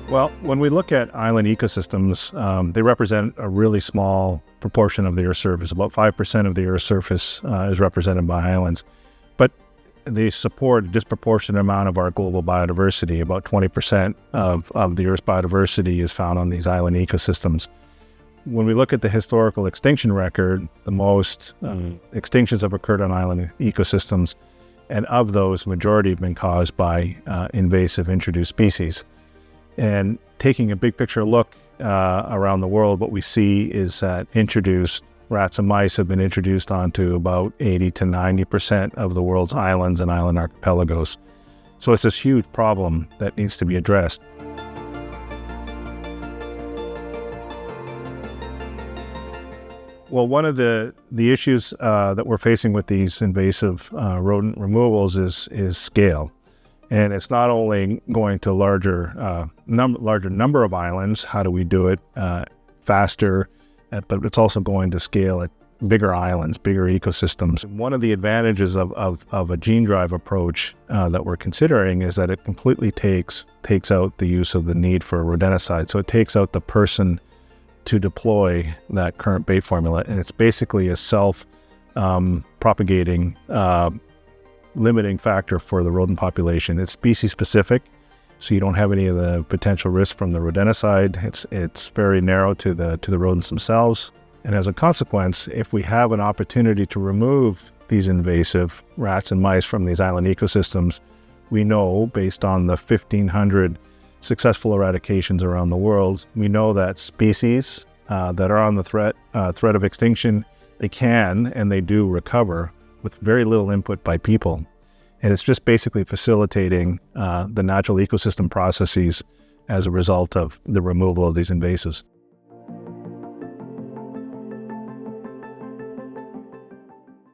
Well, when we look at island ecosystems, they represent a really small proportion of the Earth's surface. About 5% of the Earth's surface is represented by islands. But they support a disproportionate amount of our global biodiversity. About 20% of the Earth's biodiversity is found on these island ecosystems. When we look at the historical extinction record, the most extinctions have occurred on island ecosystems, and of those, majority have been caused by invasive introduced species. And taking a big picture look around the world, what we see is that introduced rats and mice have been introduced onto about 80 to 90% of the world's islands and island archipelagos. So it's this huge problem that needs to be addressed. Well, one of the issues that we're facing with these invasive rodent removals is scale. And it's not only going to larger number of islands, how do we do it faster, but it's also going to scale at bigger islands, bigger ecosystems. One of the advantages of a gene drive approach that we're considering is that it completely takes out the use of the need for a rodenticide. So it takes out the person to deploy that current bait formula. And it's basically a self-propagating limiting factor for the rodent population. It's species specific, so you don't have any of the potential risk from the rodenticide. It's very narrow to the rodents themselves. And as a consequence, if we have an opportunity to remove these invasive rats and mice from these island ecosystems, we know, based on the 1,500 successful eradications around the world, we know that species that are on the threat of extinction, they can and they do recover with very little input by people. And it's just basically facilitating the natural ecosystem processes as a result of the removal of these invasives.